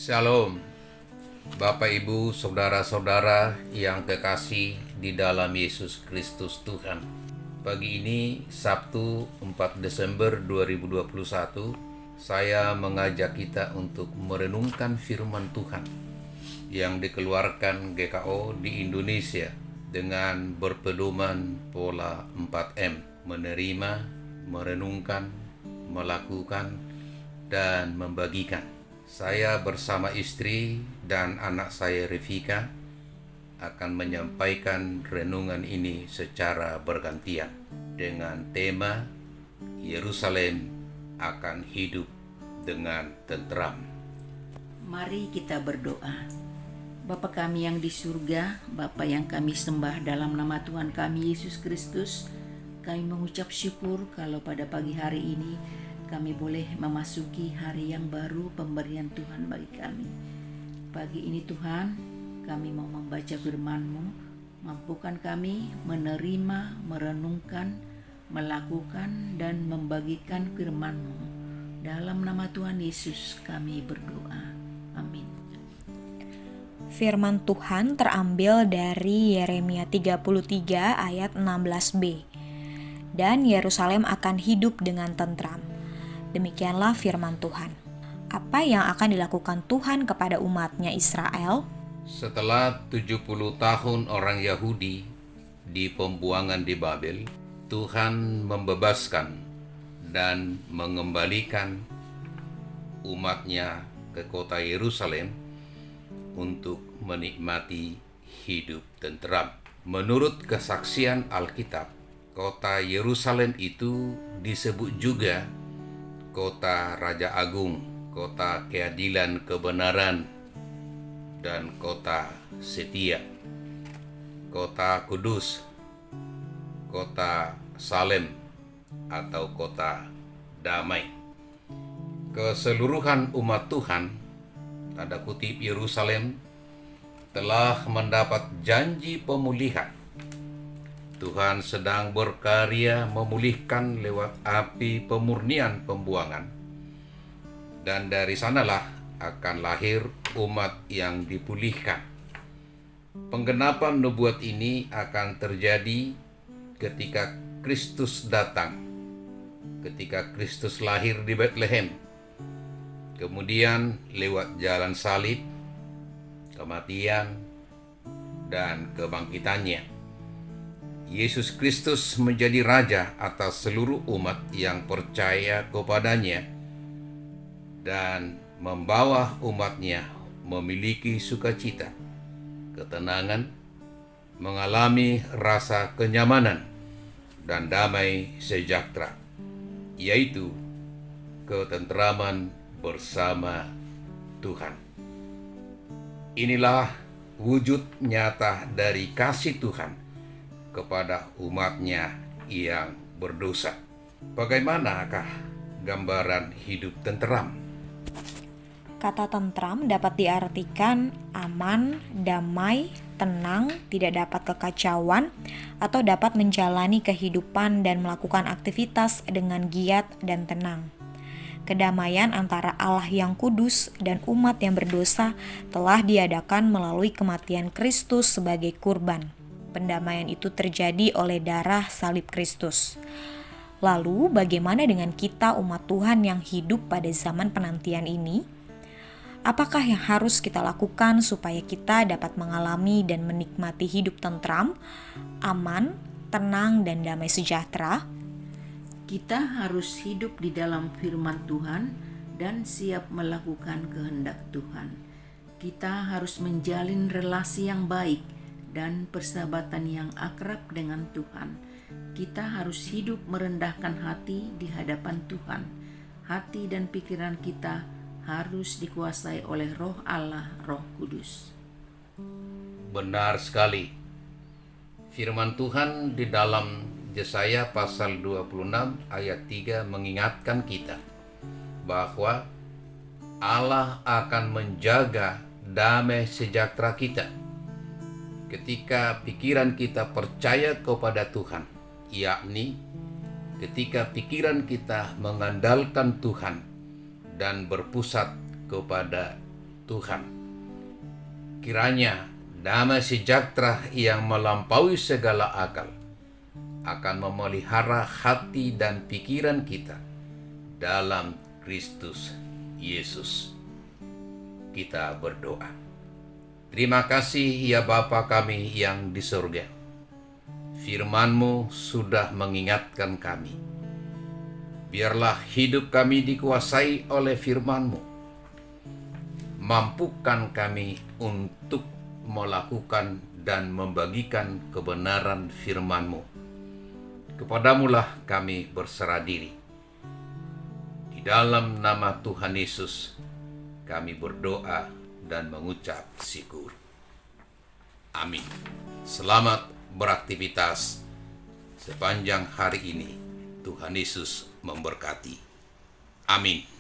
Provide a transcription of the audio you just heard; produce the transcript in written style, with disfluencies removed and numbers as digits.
Shalom, Bapak Ibu, Saudara-saudara yang kekasih di dalam Yesus Kristus Tuhan. Pagi ini, Sabtu 4 Desember 2021, saya mengajak kita untuk merenungkan firman Tuhan yang dikeluarkan GKO di Indonesia dengan berpedoman pola 4M, menerima, merenungkan, melakukan, dan membagikan. Saya bersama istri dan anak saya Revika akan menyampaikan renungan ini secara bergantian dengan tema Yerusalem akan hidup dengan tentram. Mari kita berdoa. Bapa kami yang di surga, Bapa yang kami sembah dalam nama Tuhan kami Yesus Kristus, kami mengucap syukur kalau pada pagi hari ini kami boleh memasuki hari yang baru pemberian Tuhan bagi kami. Pagi ini Tuhan, kami mau membaca firman-Mu, mampukan kami menerima, merenungkan, melakukan, dan membagikan firman-Mu. Dalam nama Tuhan Yesus kami berdoa. Amin. Firman Tuhan terambil dari Yeremia 33 ayat 16b. Dan Yerusalem akan hidup dengan tentram. Demikianlah firman Tuhan. Apa yang akan dilakukan Tuhan kepada umatnya Israel? Setelah 70 tahun orang Yahudi di pembuangan di Babel, Tuhan membebaskan dan mengembalikan umatnya ke kota Yerusalem untuk menikmati hidup tentram. Menurut kesaksian Alkitab, kota Yerusalem itu disebut juga kota Raja Agung, kota keadilan kebenaran, dan kota setia, kota kudus, kota Salem, atau kota damai. Keseluruhan umat Tuhan, tanda kutip Yerusalem, telah mendapat janji pemulihan. Tuhan sedang berkarya memulihkan lewat api pemurnian pembuangan. Dan dari sanalah akan lahir umat yang dipulihkan. Penggenapan nubuat ini akan terjadi ketika Kristus datang, ketika Kristus lahir di Bethlehem. Kemudian lewat jalan salib, kematian, dan kebangkitannya, Yesus Kristus menjadi Raja atas seluruh umat yang percaya kepadanya dan membawa umatnya memiliki sukacita, ketenangan, mengalami rasa kenyamanan, dan damai sejahtera, yaitu ketentraman bersama Tuhan. Inilah wujud nyata dari kasih Tuhan kepada umatnya yang berdosa. Bagaimanakah gambaran hidup tentram? Kata tentram dapat diartikan aman, damai, tenang, tidak dapat kekacauan, atau dapat menjalani kehidupan dan melakukan aktivitas dengan giat dan tenang. Kedamaian antara Allah yang kudus dan umat yang berdosa telah diadakan melalui kematian Kristus sebagai kurban. Pendamaian itu terjadi oleh darah salib Kristus. Lalu, bagaimana dengan kita umat Tuhan yang hidup pada zaman penantian ini? Apakah yang harus kita lakukan supaya kita dapat mengalami dan menikmati hidup tentram, aman, tenang, dan damai sejahtera? Kita harus hidup di dalam firman Tuhan dan siap melakukan kehendak Tuhan. Kita harus menjalin relasi yang baik dan persahabatan yang akrab dengan Tuhan. Kita harus hidup merendahkan hati di hadapan Tuhan. Hati dan pikiran kita harus dikuasai oleh Roh Allah, Roh Kudus. Benar sekali. Firman Tuhan di dalam Yesaya pasal 26 ayat 3 mengingatkan kita bahwa Allah akan menjaga damai sejahtera kita ketika pikiran kita percaya kepada Tuhan, yakni ketika pikiran kita mengandalkan Tuhan dan berpusat kepada Tuhan. Kiranya damai sejahtera yang melampaui segala akal akan memelihara hati dan pikiran kita dalam Kristus Yesus. Kita berdoa. Terima kasih ya Bapa kami yang di surga. Firman-Mu sudah mengingatkan kami. Biarlah hidup kami dikuasai oleh firman-Mu. Mampukan kami untuk melakukan dan membagikan kebenaran firman-Mu. Kepadamulah kami berserah diri. Di dalam nama Tuhan Yesus, kami berdoa dan mengucap syukur. Amin. Selamat beraktivitas sepanjang hari ini. Tuhan Yesus memberkati. Amin.